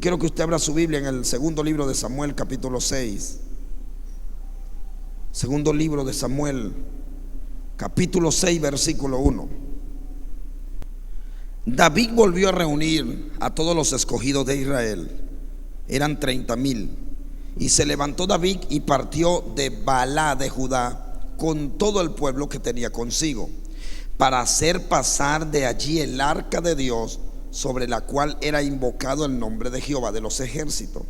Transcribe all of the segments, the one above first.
quiero que usted abra su Biblia en el segundo libro de Samuel, capítulo 6. Segundo libro de Samuel, capítulo 6, versículo 1. David volvió a reunir a todos los escogidos de Israel. Eran 30,000. Y se levantó David y partió de Baalá de Judá con todo el pueblo que tenía consigo, para hacer pasar de allí el arca de Dios, sobre la cual era invocado el nombre de Jehová de los ejércitos,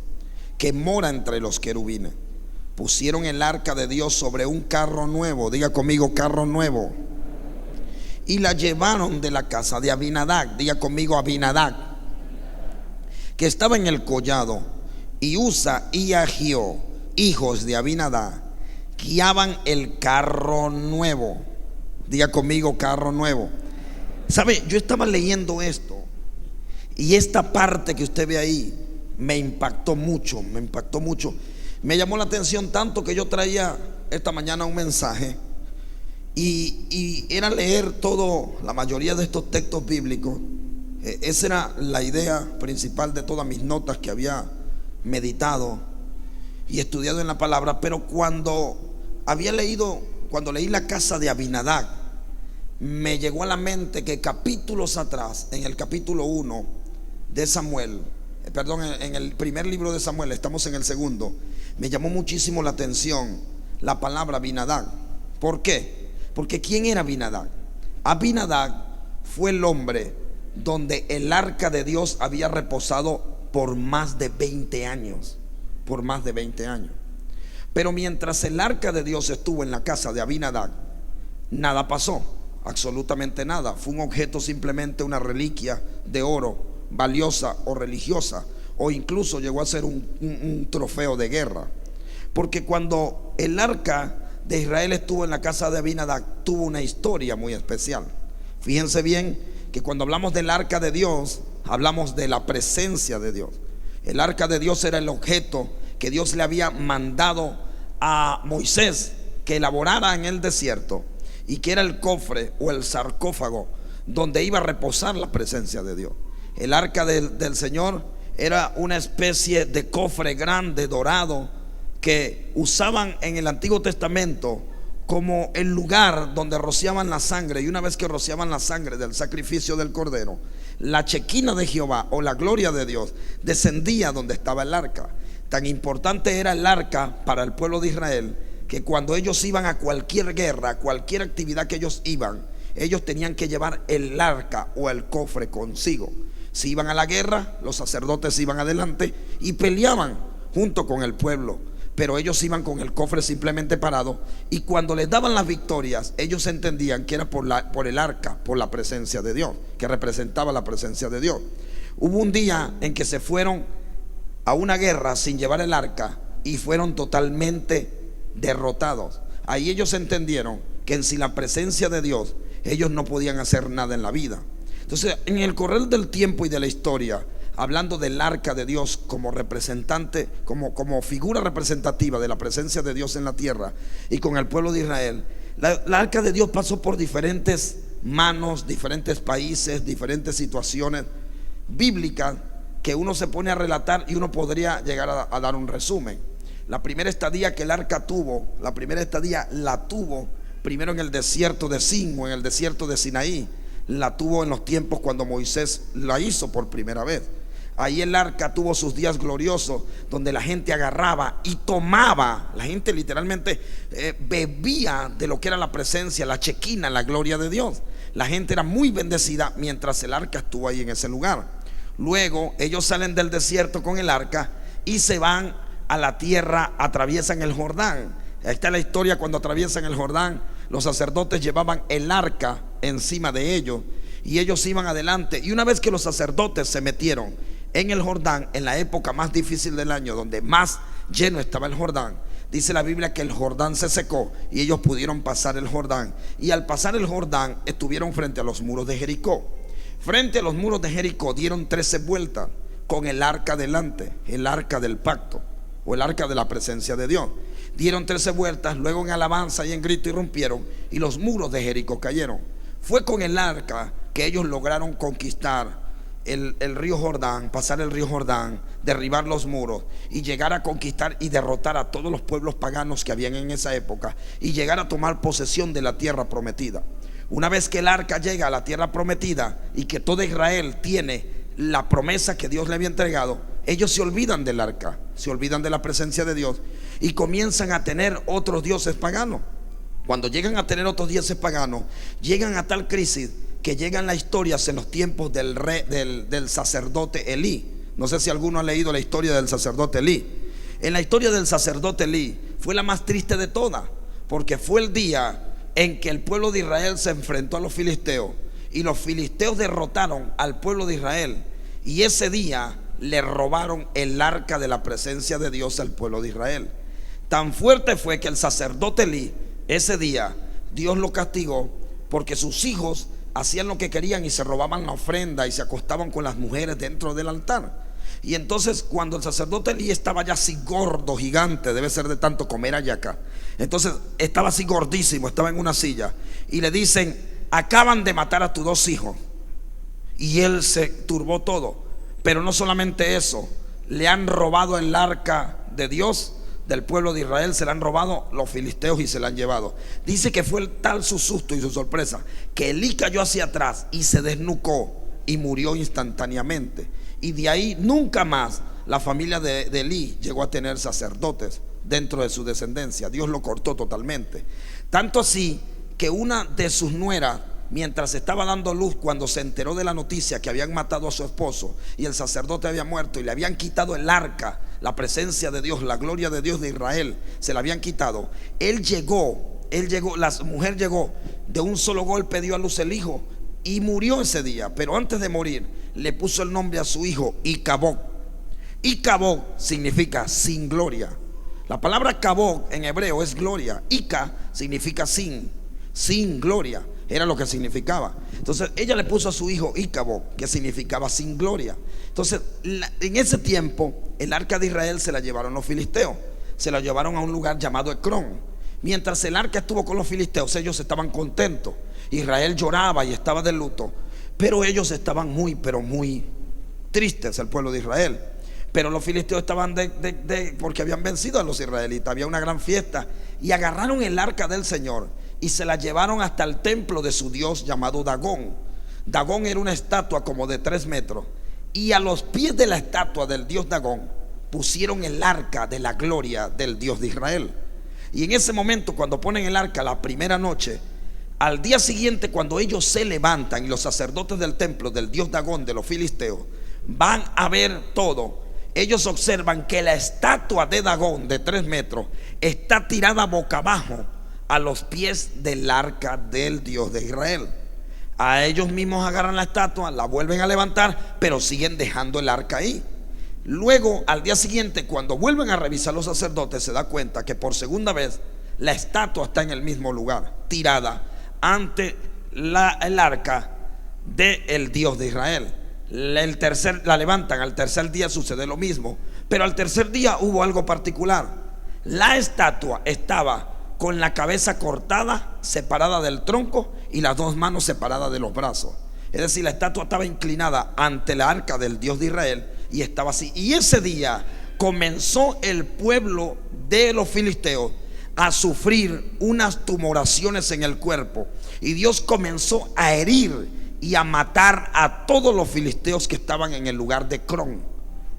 que mora entre los querubines. Pusieron el arca de Dios sobre un carro nuevo, diga conmigo, carro nuevo, y la llevaron de la casa de Abinadab, diga conmigo, Abinadab, que estaba en el collado. Y Usa y Ahio, hijos de Abinadab, guiaban el carro nuevo, diga conmigo, carro nuevo. ¿Sabe? Yo estaba leyendo esto, y esta parte que usted ve ahí me impactó mucho, me llamó la atención tanto que yo traía esta mañana un mensaje y era leer la mayoría de estos textos bíblicos. Esa era la idea principal de todas mis notas que había meditado y estudiado en la palabra. Pero cuando leí la casa de Abinadab, me llegó a la mente que capítulos atrás, en el capítulo 1 de Samuel, en el primer libro de Samuel, estamos en el segundo, me llamó muchísimo la atención la palabra Abinadab. ¿Por qué? Porque ¿quién era Abinadab? Abinadab fue el hombre donde el arca de Dios había reposado por más de 20 años. Por más de 20 años. Pero mientras el arca de Dios estuvo en la casa de Abinadab, nada pasó, absolutamente nada. Fue un objeto, simplemente una reliquia de oro, valiosa o religiosa, o incluso llegó a ser un trofeo de guerra. Porque cuando el arca de Israel estuvo en la casa de Abinadab, tuvo una historia muy especial. Fíjense bien que cuando hablamos del arca de Dios, hablamos de la presencia de Dios. El arca de Dios era el objeto que Dios le había mandado a Moisés que elaborara en el desierto, y que era el cofre o el sarcófago donde iba a reposar la presencia de Dios. El arca del Señor era una especie de cofre grande, dorado, que usaban en el Antiguo Testamento como el lugar donde rociaban la sangre. Y una vez que rociaban la sangre del sacrificio del cordero, la chequina de Jehová o la gloria de Dios descendía donde estaba el arca. Tan importante era el arca para el pueblo de Israel, que cuando ellos iban a cualquier guerra, a cualquier actividad que ellos iban, ellos tenían que llevar el arca o el cofre consigo. Si iban a la guerra, los sacerdotes iban adelante y peleaban junto con el pueblo, pero ellos iban con el cofre simplemente parado. Y cuando les daban las victorias, ellos entendían que era por el arca, por la presencia de Dios, que representaba la presencia de Dios. Hubo un día en que se fueron a una guerra sin llevar el arca y fueron totalmente derrotados. Ahí ellos entendieron que sin la presencia de Dios ellos no podían hacer nada en la vida. Entonces, en el correr del tiempo y de la historia, hablando del arca de Dios como representante, como figura representativa de la presencia de Dios en la tierra y con el pueblo de Israel, la arca de Dios pasó por diferentes manos, diferentes países, diferentes situaciones bíblicas que uno se pone a relatar y uno podría llegar a dar un resumen. La primera estadía que el arca tuvo, la tuvo primero en el desierto de Sin, o en el desierto de Sinaí. La tuvo en los tiempos cuando Moisés la hizo por primera vez. Ahí el arca tuvo sus días gloriosos, donde la gente agarraba y tomaba, la gente literalmente bebía de lo que era la presencia, la chequina, la gloria de Dios. La gente era muy bendecida mientras el arca estuvo ahí en ese lugar. Luego ellos salen del desierto con el arca y se van a la tierra, atraviesan el Jordán. Ahí está la historia. Cuando atraviesan el Jordán, los sacerdotes llevaban el arca encima de ellos y ellos iban adelante. Y una vez que los sacerdotes se metieron en el Jordán, en la época más difícil del año, donde más lleno estaba el Jordán, dice la Biblia que el Jordán se secó y ellos pudieron pasar el Jordán. Y al pasar el Jordán estuvieron frente a los muros de Jericó. Frente a los muros de Jericó dieron 13 vueltas con el arca delante, el arca del pacto o el arca de la presencia de Dios. Dieron 13 vueltas, luego en alabanza y en grito irrumpieron y los muros de Jericó cayeron. Fue con el arca que ellos lograron conquistar el río Jordán, pasar el río Jordán, derribar los muros y llegar a conquistar y derrotar a todos los pueblos paganos que habían en esa época y llegar a tomar posesión de la tierra prometida. Una vez que el arca llega a la tierra prometida y que todo Israel tiene la promesa que Dios le había entregado, ellos se olvidan del arca, se olvidan de la presencia de Dios y comienzan a tener otros dioses paganos. Cuando llegan a tener otros dioses paganos, llegan a tal crisis que llegan las historias en los tiempos del sacerdote Elí. No sé si alguno ha leído la historia del sacerdote Elí. En la historia del sacerdote Elí fue la más triste de todas, porque fue el día en que el pueblo de Israel se enfrentó a los filisteos y los filisteos derrotaron al pueblo de Israel, y ese día le robaron el arca de la presencia de Dios al pueblo de Israel. Tan fuerte fue que el sacerdote Elí, ese día Dios lo castigó porque sus hijos hacían lo que querían y se robaban la ofrenda y se acostaban con las mujeres dentro del altar. Y entonces cuando el sacerdote Elí estaba ya así gordo, gigante, debe ser de tanto comer hallaca, entonces estaba así gordísimo, estaba en una silla y le dicen: acaban de matar a tus dos hijos. Y él se turbó todo. Pero no solamente eso, le han robado el arca de Dios del pueblo de Israel, se la han robado los filisteos y se la han llevado. Dice que fue tal su susto y su sorpresa que Elí cayó hacia atrás y se desnucó y murió instantáneamente. Y de ahí nunca más la familia de Elí llegó a tener sacerdotes dentro de su descendencia. Dios lo cortó totalmente. Tanto así que una de sus nueras, mientras estaba dando luz, cuando se enteró de la noticia que habían matado a su esposo y el sacerdote había muerto y le habían quitado el arca, la presencia de Dios, la gloria de Dios de Israel, se la habían quitado, la mujer llegó, de un solo golpe dio a luz el hijo y murió ese día. Pero antes de morir le puso el nombre a su hijo Icabod. Icabod significa sin gloria. La palabra Cabod en hebreo es gloria. Ica significa sin gloria, era lo que significaba. Entonces ella le puso a su hijo Icabod, que significaba sin gloria. Entonces en ese tiempo el arca de Israel se la llevaron los filisteos, se la llevaron a un lugar llamado Ecrón. Mientras el arca estuvo con los filisteos, ellos estaban contentos. Israel lloraba y estaba de luto, pero ellos estaban muy tristes, el pueblo de Israel. Pero los filisteos estaban porque habían vencido a los israelitas. Había una gran fiesta y agarraron el arca del Señor y se la llevaron hasta el templo de su dios llamado Dagón. Dagón era una estatua como de 3 metros, y a los pies de la estatua del dios Dagón pusieron el arca de la gloria del Dios de Israel. Y en ese momento, cuando ponen el arca la primera noche, al día siguiente, cuando ellos se levantan y los sacerdotes del templo del dios Dagón de los filisteos van a ver todo, ellos observan que la estatua de Dagón de 3 metros está tirada boca abajo a los pies del arca del Dios de Israel. A ellos mismos agarran la estatua, la vuelven a levantar, pero siguen dejando el arca ahí. Luego, al día siguiente, cuando vuelven a revisar los sacerdotes, se da cuenta que por segunda vez la estatua está en el mismo lugar, tirada ante el arca del Dios de Israel. La levantan, al tercer día sucede lo mismo, pero al tercer día hubo algo particular. La estatua estaba con la cabeza cortada, separada del tronco, y las 2 manos separadas de los brazos. Es decir, la estatua estaba inclinada ante el arca del Dios de Israel y estaba así. Y ese día comenzó el pueblo de los filisteos a sufrir unas tumoraciones en el cuerpo, y Dios comenzó a herir y a matar a todos los filisteos que estaban en el lugar de Ecrón,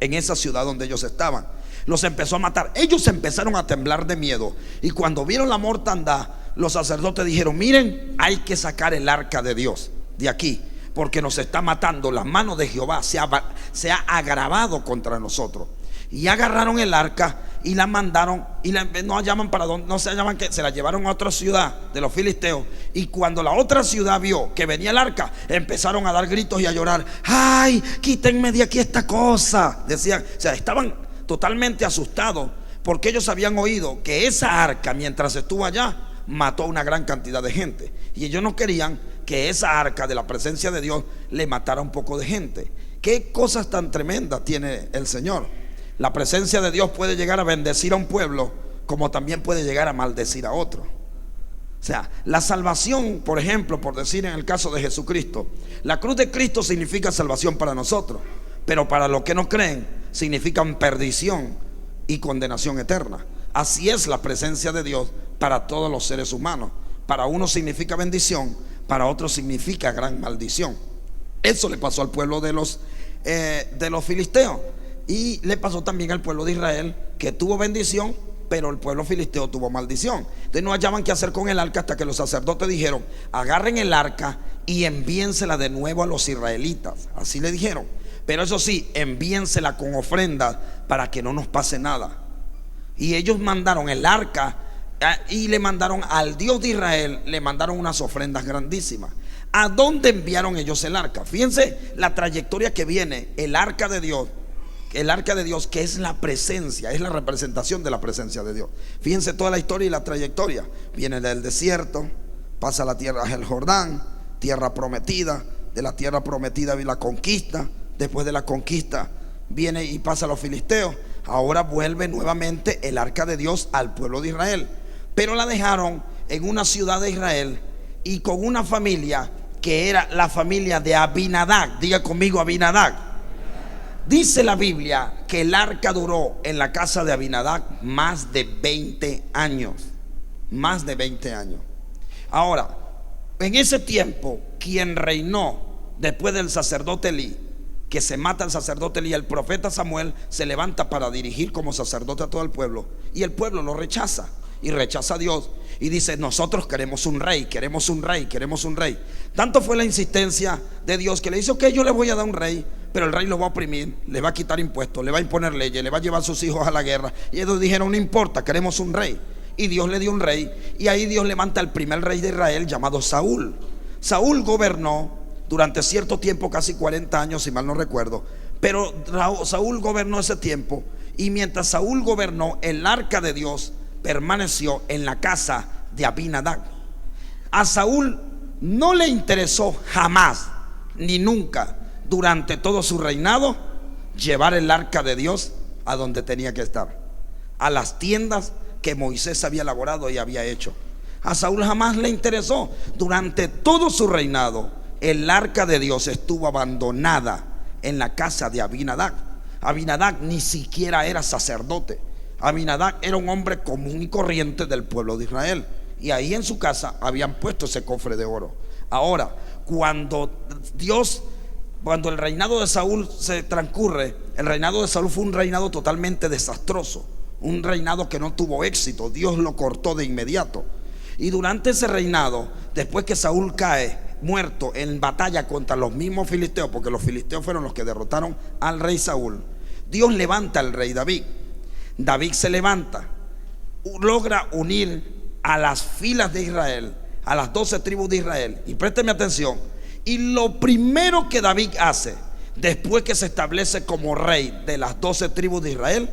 en esa ciudad donde ellos estaban. Los empezó a matar. Ellos empezaron a temblar de miedo, y cuando vieron la mortandad, los sacerdotes dijeron: miren, hay que sacar el arca de Dios de aquí, porque nos está matando. La mano de Jehová se ha agravado contra nosotros. Y agarraron el arca y la mandaron, y no llaman para dónde, no se llaman, que se la llevaron a otra ciudad de los filisteos. Y cuando la otra ciudad vio que venía el arca, empezaron a dar gritos y a llorar: ¡ay, quítenme de aquí esta cosa! Decían, o sea, estaban totalmente asustados, porque ellos habían oído que esa arca, mientras estuvo allá, mató a una gran cantidad de gente, y ellos no querían que esa arca de la presencia de Dios le matara un poco de gente. ¿Qué cosas tan tremendas tiene el Señor? La presencia de Dios puede llegar a bendecir a un pueblo, como también puede llegar a maldecir a otro. sea, la salvación, por ejemplo, por decir en el caso de Jesucristo, la cruz de Cristo significa salvación para nosotros, pero para los que no creen significan perdición y condenación eterna. Así es la presencia de Dios para todos los seres humanos. Para unos significa bendición, para otros significa gran maldición. Eso le pasó al pueblo de los filisteos, y le pasó también al pueblo de Israel, que tuvo bendición, pero el pueblo filisteo tuvo maldición. Entonces no hallaban qué hacer con el arca, hasta que los sacerdotes dijeron: agarren el arca y envíensela de nuevo a los israelitas. Así le dijeron, pero eso sí, envíensela con ofrendas para que no nos pase nada. Y ellos mandaron el arca, y le mandaron al Dios de Israel, le mandaron unas ofrendas grandísimas. ¿A dónde enviaron ellos el arca? Fíjense la trayectoria que viene. El arca de Dios, que es la presencia, es la representación de la presencia de Dios. Fíjense toda la historia y la trayectoria. Viene del desierto, pasa a la tierra del Jordán, tierra prometida. De la tierra prometida viene la conquista. Después de la conquista viene y pasa a los filisteos. Ahora vuelve nuevamente el arca de Dios al pueblo de Israel, pero la dejaron en una ciudad de Israel y con una familia que era la familia de Abinadab. Diga conmigo, Abinadab. Dice la Biblia que el arca duró en la casa de Abinadab más de 20 años. Más de 20 años. Ahora, en ese tiempo, quien reinó después del sacerdote Elí, que se mata el sacerdote Elí, el profeta Samuel se levanta para dirigir como sacerdote a todo el pueblo, y el pueblo lo rechaza, y rechaza a Dios, y dice: nosotros queremos un rey, queremos un rey, queremos un rey. Tanto fue la insistencia de Dios que le dice: ok, yo le voy a dar un rey, pero el rey lo va a oprimir, le va a quitar impuestos, le va a imponer leyes, le va a llevar a sus hijos a la guerra. Y ellos dijeron: no importa, queremos un rey. Y Dios le dio un rey, y ahí Dios levanta al primer rey de Israel, llamado Saúl. Saúl gobernó durante cierto tiempo, casi 40 años, si mal no recuerdo. Pero Saúl gobernó ese tiempo, y mientras Saúl gobernó, el arca de Dios permaneció en la casa de Abinadab. A Saúl no le interesó jamás, ni nunca, durante todo su reinado, llevar el arca de Dios a donde tenía que estar, a las tiendas que Moisés había elaborado y había hecho. A Saúl jamás le interesó. Durante todo su reinado, el arca de Dios estuvo abandonada en la casa de Abinadab. Abinadab ni siquiera era sacerdote. Abinadab era un hombre común y corriente del pueblo de Israel, y ahí en su casa habían puesto ese cofre de oro. Ahora, cuando el reinado de Saúl se transcurre, el reinado de Saúl fue un reinado totalmente desastroso, un reinado que no tuvo éxito. Dios lo cortó de inmediato. Y durante ese reinado, después que Saúl cae muerto en batalla contra los mismos filisteos, porque los filisteos fueron los que derrotaron al rey Saúl, Dios levanta al rey David. David se levanta, logra unir a las filas de Israel, a las 12 tribus de Israel. Y présteme atención, y lo primero que David hace después que se establece como rey de las 12 tribus de Israel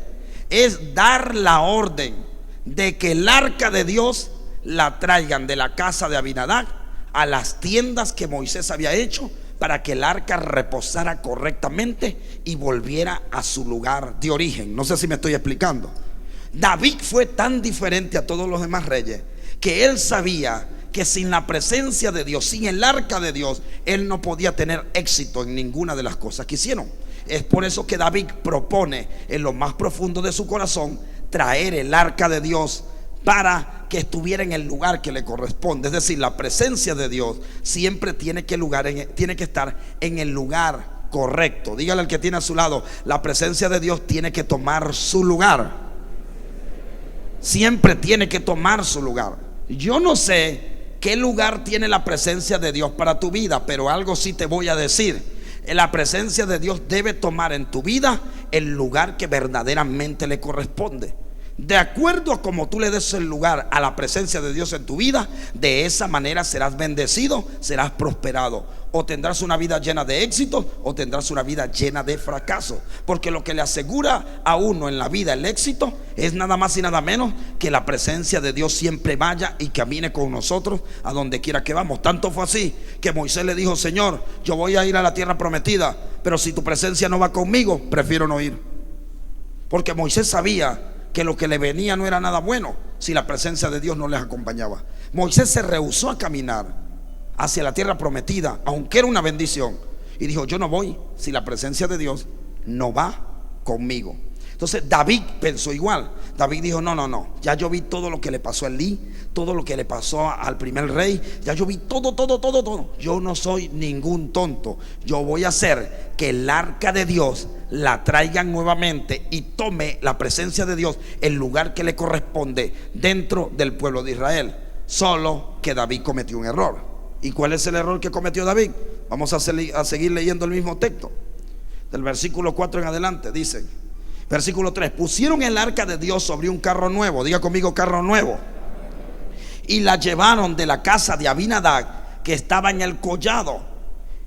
es dar la orden de que el arca de Dios la traigan de la casa de Abinadab a las tiendas que Moisés había hecho, para que el arca reposara correctamente y volviera a su lugar de origen. No sé si me estoy explicando. David fue tan diferente a todos los demás reyes que él sabía que sin la presencia de Dios, sin el arca de Dios, él no podía tener éxito en ninguna de las cosas que hicieron. Es por eso que David propone en lo más profundo de su corazón traer el arca de Dios para que estuviera en el lugar que le corresponde. Es decir, la presencia de Dios siempre tiene que estar en el lugar correcto. Dígale al que tiene a su lado: la presencia de Dios tiene que tomar su lugar. Siempre tiene que tomar su lugar. Yo no sé qué lugar tiene la presencia de Dios para tu vida, pero algo sí te voy a decir: la presencia de Dios debe tomar en tu vida el lugar que verdaderamente le corresponde. De acuerdo a como tú le des el lugar a la presencia de Dios en tu vida, de esa manera serás bendecido, serás prosperado. O tendrás una vida llena de éxito, o tendrás una vida llena de fracaso. Porque lo que le asegura a uno en la vida el éxito es nada más y nada menos que la presencia de Dios siempre vaya y camine con nosotros a donde quiera que vamos. Tanto fue así que Moisés le dijo: Señor, yo voy a ir a la tierra prometida, pero si tu presencia no va conmigo, prefiero no ir. Porque Moisés sabía que lo que le venía no era nada bueno si la presencia de Dios no les acompañaba. Moisés se rehusó a caminar hacia la tierra prometida, aunque era una bendición, y dijo: yo no voy si la presencia de Dios no va conmigo. Entonces David pensó igual. David dijo: no, ya yo vi todo lo que le pasó a Elí, todo lo que le pasó al primer rey, ya yo vi todo. Yo no soy ningún tonto. Yo voy a hacer que el arca de Dios la traigan nuevamente y tome la presencia de Dios el lugar que le corresponde dentro del pueblo de Israel. Solo que David cometió un error. ¿Y cuál es el error que cometió David? Vamos a seguir leyendo el mismo texto. Del versículo 4 en adelante dice, versículo 3: pusieron el arca de Dios sobre un carro nuevo. Diga conmigo: carro nuevo. Y la llevaron de la casa de Abinadab, que estaba en el collado.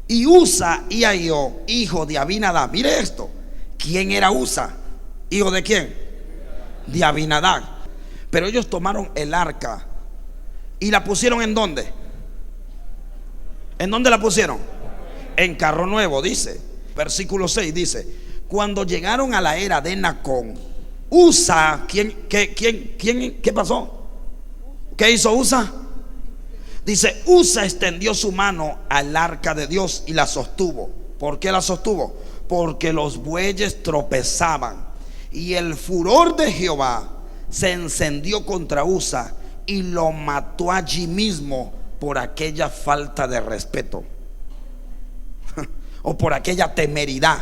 Y Usa y Ahío, hijo de Abinadab. Mire esto. ¿Quién era Usa? ¿Hijo de quién? De Abinadab. Pero ellos tomaron el arca y la pusieron ¿en dónde? ¿En dónde la pusieron? En carro nuevo, dice. Versículo 6 dice: cuando llegaron a la era de Nacón, Usa, ¿qué pasó? ¿Qué hizo Usa? Dice: Usa extendió su mano al arca de Dios y la sostuvo. ¿Por qué la sostuvo? Porque los bueyes tropezaban, y el furor de Jehová se encendió contra Usa y lo mató allí mismo por aquella falta de respeto, o por aquella temeridad,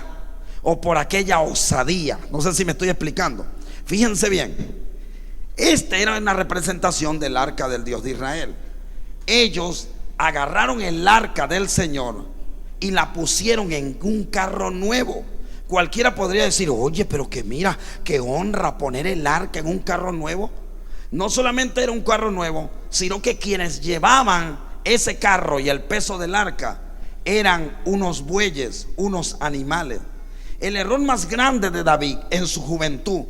o por aquella osadía. No sé si me estoy explicando. Fíjense bien, esta era una representación del arca del Dios de Israel. Ellos agarraron el arca del Señor y la pusieron en un carro nuevo. Cualquiera podría decir: oye, pero que mira, qué honra poner el arca en un carro nuevo. No solamente era un carro nuevo, sino que quienes llevaban ese carro y el peso del arca eran unos bueyes, unos animales. El error más grande de David en su juventud,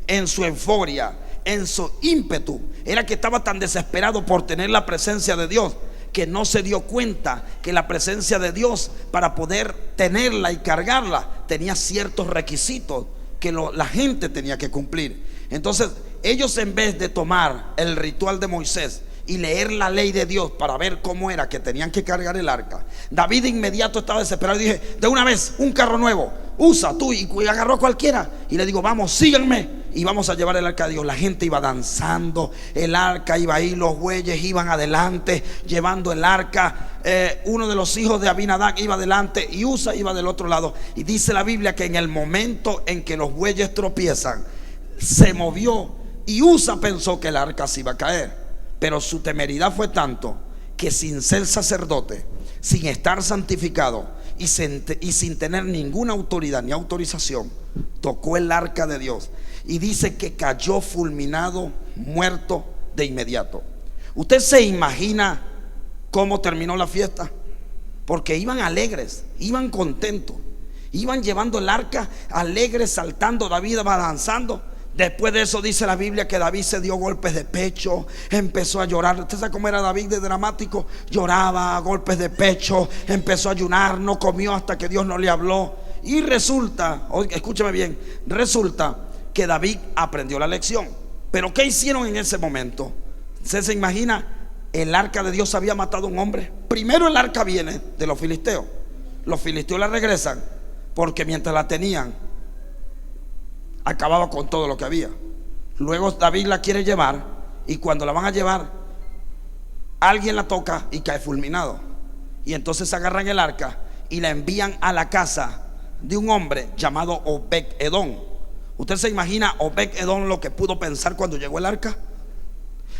en su euforia, en su ímpetu, era que estaba tan desesperado por tener la presencia de Dios, que no se dio cuenta que la presencia de Dios, para poder tenerla y cargarla, tenía ciertos requisitos que la gente tenía que cumplir. Entonces ellos, en vez de tomar el ritual de Moisés y leer la ley de Dios para ver cómo era que tenían que cargar el arca, David de inmediato estaba desesperado y dije: de una vez, un carro nuevo, Usa tú. Y agarró a cualquiera y le digo: vamos, síganme, y vamos a llevar el arca de Dios. La gente iba danzando, el arca iba ahí, los bueyes iban adelante llevando el arca. Uno de los hijos de Abinadab iba adelante y Usa iba del otro lado. Y dice la Biblia que en el momento en que los bueyes tropiezan, se movió y Usa pensó que el arca se iba a caer. Pero su temeridad fue tanto que, sin ser sacerdote, sin estar santificado y sin tener ninguna autoridad ni autorización, tocó el arca de Dios. Y dice que cayó fulminado, muerto de inmediato. ¿Usted se imagina cómo terminó la fiesta? Porque iban alegres, iban contentos, iban llevando el arca alegres, saltando. David va danzando. Después de eso dice la Biblia que David se dio golpes de pecho, empezó a llorar. ¿Usted sabe cómo era David de dramático? Lloraba, golpes de pecho, empezó a ayunar, no comió hasta que Dios no le habló. Y resulta, escúcheme bien, resulta que David aprendió la lección. Pero ¿qué hicieron en ese momento? ¿Usted se imagina? El arca de Dios había matado a un hombre. Primero el arca viene de los filisteos. Los filisteos la regresan porque mientras la tenían, acababa con todo lo que había. Luego David la quiere llevar, y cuando la van a llevar, alguien la toca y cae fulminado. Y entonces agarran el arca y la envían a la casa de un hombre llamado Obed-Edom. ¿Usted se imagina Obed-Edom lo que pudo pensar cuando llegó el arca?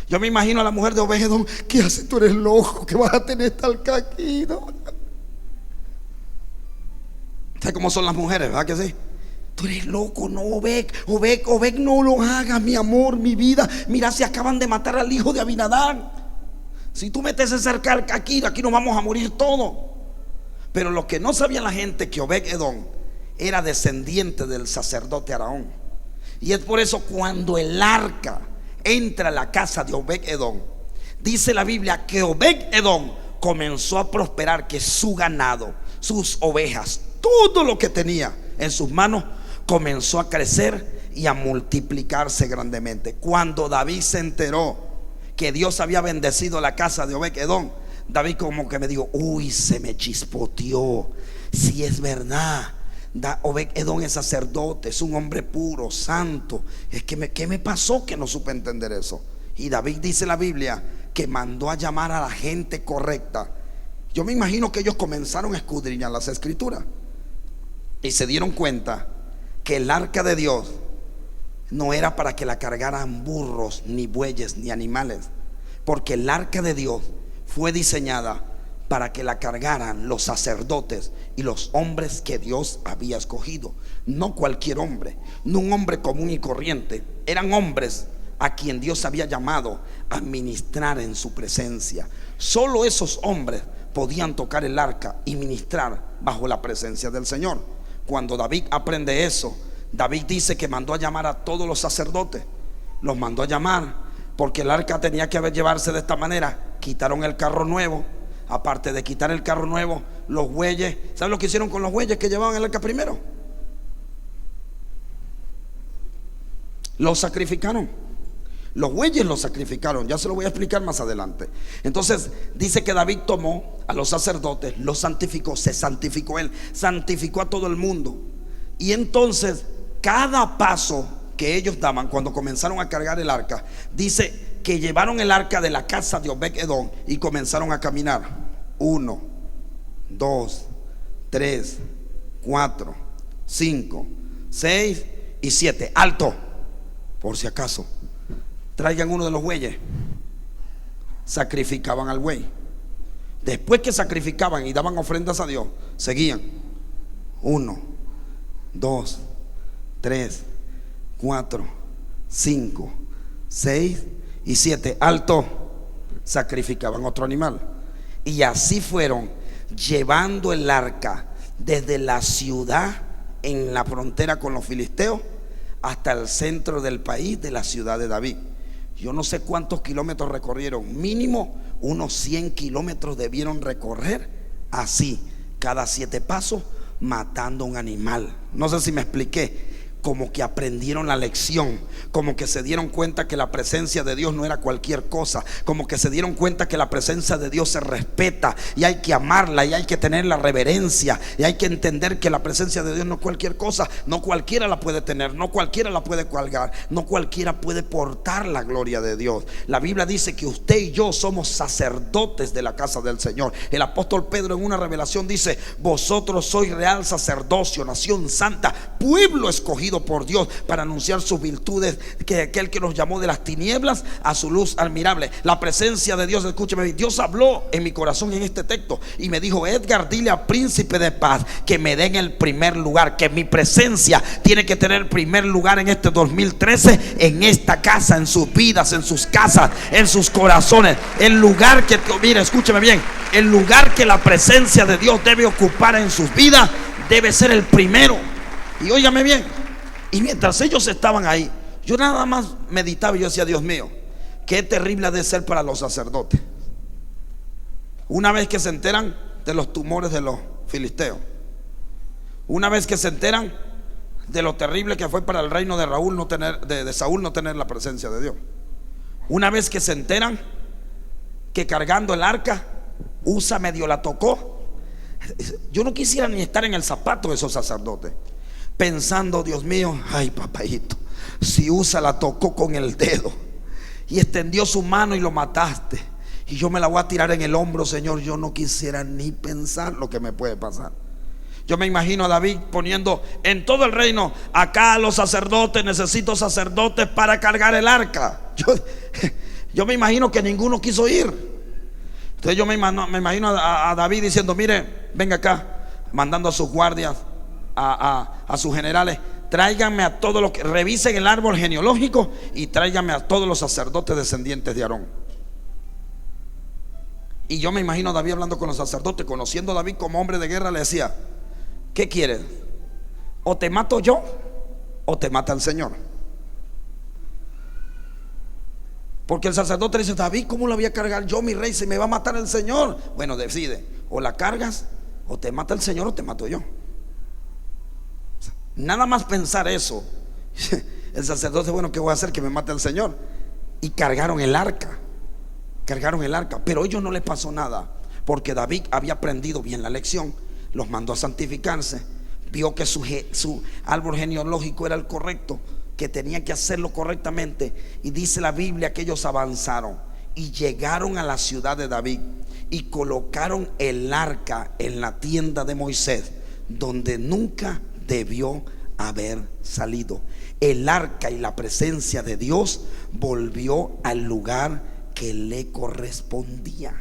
Yo me imagino a la mujer de Obed-Edom: ¿qué haces? Tú eres loco, que vas a tener esta arca aquí, ¿no? ¿Sabes cómo son las mujeres, verdad que sí? Tú eres loco, no, Obed, no lo hagas, mi amor, mi vida. Mira, se acaban de matar al hijo de Abinadab. Si tú metes ese arca aquí nos vamos a morir todos. Pero lo que no sabía la gente, que Obed-Edom era descendiente del sacerdote Aarón. Y es por eso cuando el arca entra a la casa de Obed-Edom, dice la Biblia que Obed-Edom comenzó a prosperar, que su ganado, sus ovejas, todo lo que tenía en sus manos comenzó a crecer y a multiplicarse grandemente. Cuando David se enteró que Dios había bendecido la casa de Obed-Edom, David como que me dijo: uy, se me chispoteó. Si es verdad, Obed-Edom es sacerdote, es un hombre puro, santo. Es que ¿qué me pasó que no supe entender eso? Y David, dice la Biblia, que mandó a llamar a la gente correcta. Yo me imagino que ellos comenzaron a escudriñar las escrituras y se dieron cuenta que el arca de Dios no era para que la cargaran burros, ni bueyes, ni animales, porque el arca de Dios fue diseñada para que la cargaran los sacerdotes y los hombres que Dios había escogido. No cualquier hombre, no un hombre común y corriente. Eran hombres a quien Dios había llamado a ministrar en su presencia. Solo esos hombres podían tocar el arca y ministrar bajo la presencia del Señor. Cuando David aprende eso, David dice que mandó a llamar a todos los sacerdotes. Los mandó a llamar porque el arca tenía que llevarse de esta manera. Quitaron el carro nuevo. Aparte de quitar el carro nuevo, los bueyes, ¿saben lo que hicieron con los bueyes que llevaban el arca primero? Los sacrificaron. Los bueyes los sacrificaron. Ya se lo voy a explicar más adelante. Entonces dice que David tomó a los sacerdotes, los santificó, se santificó él, santificó a todo el mundo. Y entonces cada paso que ellos daban cuando comenzaron a cargar el arca, dice que llevaron el arca de la casa de Obed-Edom y comenzaron a caminar. 1, 2, 3, 4, 5, 6 y 7. Alto, por si acaso. Traigan uno de los bueyes. Sacrificaban al buey. Después que sacrificaban y daban ofrendas a Dios, seguían. 1, 2, 3, 4, 5, 6 y 7. Alto. Sacrificaban otro animal. Y así fueron llevando el arca desde la ciudad en la frontera con los filisteos hasta el centro del país, de la ciudad de David. Yo no sé cuántos kilómetros recorrieron. Mínimo unos 100 kilómetros debieron recorrer así, cada 7 pasos, matando un animal. No sé si me expliqué. Como que aprendieron la lección, como que se dieron cuenta que la presencia de Dios no era cualquier cosa, como que se dieron cuenta que la presencia de Dios se respeta y hay que amarla y hay que tener la reverencia y hay que entender que la presencia de Dios no es cualquier cosa. No cualquiera la puede tener, no cualquiera la puede colgar, no cualquiera puede portar la gloria de Dios. La Biblia dice que usted y yo somos sacerdotes de la casa del Señor. El apóstol Pedro en una revelación dice: vosotros sois real sacerdocio, nación santa, pueblo escogido por Dios para anunciar sus virtudes, que aquel que nos llamó de las tinieblas a su luz admirable. La presencia de Dios, escúcheme, Dios habló en mi corazón en este texto y me dijo: Edgar, dile al príncipe de paz que me den el primer lugar, que mi presencia tiene que tener primer lugar en este 2013, en esta casa, en sus vidas, en sus casas, en sus corazones. El lugar que, mira, escúcheme bien, el lugar que la presencia de Dios debe ocupar en sus vidas debe ser el primero. Y óigame bien. Y mientras ellos estaban ahí, yo nada más meditaba y yo decía: Dios mío, qué terrible ha de ser para los sacerdotes una vez que se enteran de los tumores de los filisteos, una vez que se enteran de lo terrible que fue para el reino de Saúl no tener la presencia de Dios, una vez que se enteran que cargando el arca Usa medio la tocó. Yo no quisiera ni estar en el zapato de esos sacerdotes, pensando: Dios mío, ay papaito, si Usa la tocó con el dedo y extendió su mano y lo mataste, y yo me la voy a tirar en el hombro, Señor. Yo no quisiera ni pensar lo que me puede pasar. Yo me imagino a David poniendo en todo el reino: acá los sacerdotes, necesito sacerdotes para cargar el arca. Yo me imagino que ninguno quiso ir. Entonces yo me imagino a David diciendo: mire, venga acá, mandando a sus guardias, a sus generales: tráiganme a todos los que revisen el árbol genealógico y tráiganme a todos los sacerdotes descendientes de Aarón. Y yo me imagino a David hablando con los sacerdotes, conociendo a David como hombre de guerra, le decía: ¿qué quieres? ¿O te mato yo o te mata el Señor? Porque el sacerdote le dice: David, ¿cómo la voy a cargar yo, mi rey, si me va a matar el Señor? Bueno, decide: o la cargas, o te mata el Señor, o te mato yo. Nada más pensar eso, el sacerdote: bueno, ¿qué voy a hacer? Que me mate el Señor. Y cargaron el arca. cargaron el arca, pero a ellos no les pasó nada, porque David había aprendido bien la lección, los mandó a santificarse, vio que su árbol genealógico era el correcto, que tenía que hacerlo correctamente, y dice la Biblia que ellos avanzaron y llegaron a la ciudad de David y colocaron el arca en la tienda de Moisés, donde nunca debió haber salido. El arca y la presencia de Dios volvió al lugar que le correspondía.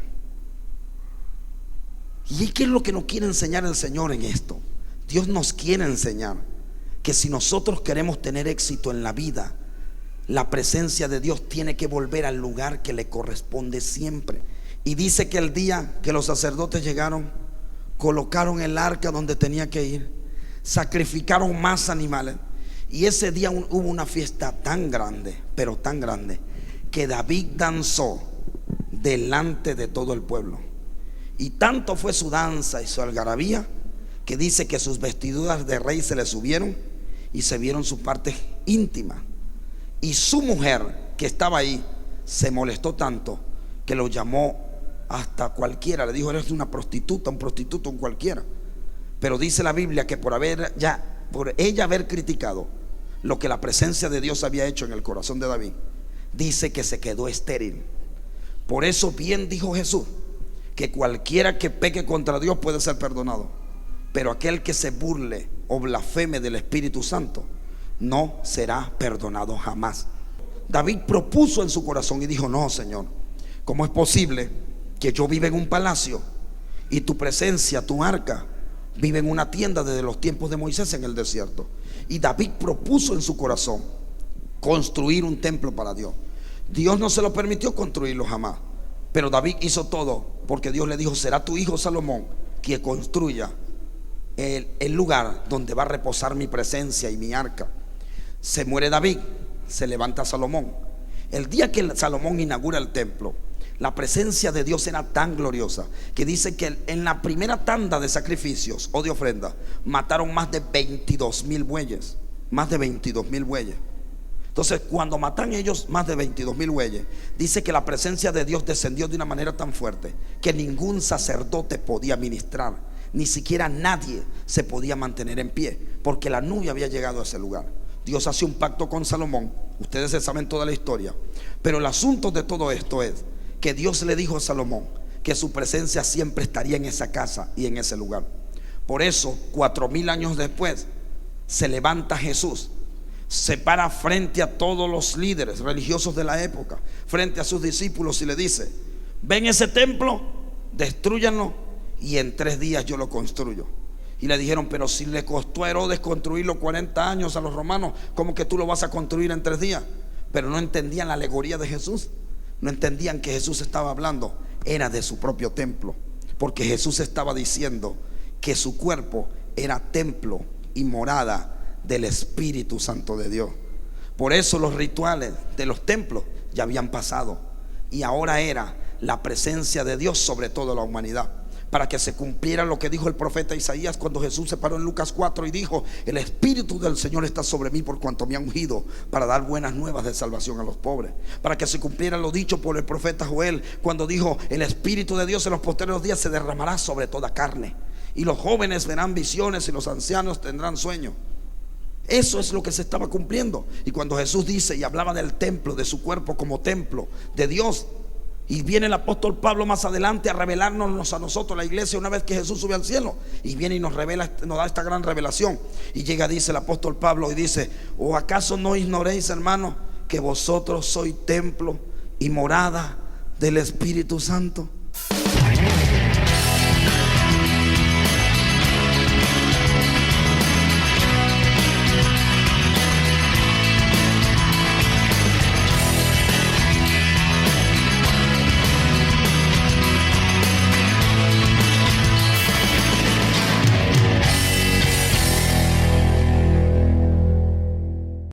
¿Y qué es lo que nos quiere enseñar el Señor en esto? Dios nos quiere enseñar que si nosotros queremos tener éxito en la vida, la presencia de Dios tiene que volver al lugar que le corresponde siempre. Y dice que el día que los sacerdotes llegaron, colocaron el arca donde tenía que ir, sacrificaron más animales, y ese día hubo una fiesta tan grande, pero tan grande, que David danzó delante de todo el pueblo. Y tanto fue su danza y su algarabía, que dice que sus vestiduras de rey se le subieron y se vieron su parte íntima. Y su mujer, que estaba ahí, se molestó tanto que lo llamó hasta cualquiera. Le dijo: eres una prostituta, un prostituto, un cualquiera. Pero dice la Biblia que por ella haber criticado lo que la presencia de Dios había hecho en el corazón de David, dice que se quedó estéril. Por eso bien dijo Jesús, que cualquiera que peque contra Dios puede ser perdonado, pero aquel que se burle o blasfeme del Espíritu Santo no será perdonado jamás. David propuso en su corazón y dijo: no, Señor, ¿cómo es posible que yo viva en un palacio y tu presencia, tu arca, vive en una tienda desde los tiempos de Moisés en el desierto? Y David propuso en su corazón construir un templo para Dios. Dios no se lo permitió construirlo jamás, pero David hizo todo, porque Dios le dijo: será tu hijo Salomón quien construya el lugar donde va a reposar mi presencia y mi arca. Se muere David, se levanta Salomón. El día que Salomón inaugura el templo, la presencia de Dios era tan gloriosa que dice que en la primera tanda de sacrificios o de ofrenda mataron más de 22,000 bueyes. Más de 22,000 bueyes. Entonces, cuando matan ellos más de 22,000 bueyes, dice que la presencia de Dios descendió de una manera tan fuerte que ningún sacerdote podía ministrar, ni siquiera nadie se podía mantener en pie, porque la nube había llegado a ese lugar. Dios hace un pacto con Salomón. Ustedes se saben toda la historia, pero el asunto de todo esto es que Dios le dijo a Salomón que su presencia siempre estaría en esa casa y en ese lugar. Por eso 4,000 años después se levanta Jesús, se para frente a todos los líderes religiosos de la época, frente a sus discípulos, y le dice: ven ese templo, destrúyanlo y en 3 días yo lo construyo. Y le dijeron: pero si le costó a Herodes construirlo 40 años a los romanos, ¿cómo que tú lo vas a construir en 3 días? Pero no entendían la alegoría de Jesús. No entendían que Jesús estaba hablando era de su propio templo, porque Jesús estaba diciendo que su cuerpo era templo y morada del Espíritu Santo de Dios. Por eso los rituales de los templos ya habían pasado, y ahora era la presencia de Dios sobre toda la humanidad, para que se cumpliera lo que dijo el profeta Isaías cuando Jesús se paró en Lucas 4 y dijo: el Espíritu del Señor está sobre mí, por cuanto me ha ungido para dar buenas nuevas de salvación a los pobres. Para que se cumpliera lo dicho por el profeta Joel cuando dijo: el Espíritu de Dios en los posteriores días se derramará sobre toda carne, y los jóvenes verán visiones y los ancianos tendrán sueños. Eso es lo que se estaba cumpliendo. Y cuando Jesús dice y hablaba del templo, de su cuerpo como templo de Dios, y viene el apóstol Pablo más adelante a revelarnos a nosotros, la iglesia, una vez que Jesús sube al cielo, y viene y nos revela, nos da esta gran revelación. Y llega, dice el apóstol Pablo, y dice: ¿o acaso no ignoréis, hermanos, que vosotros sois templo y morada del Espíritu Santo?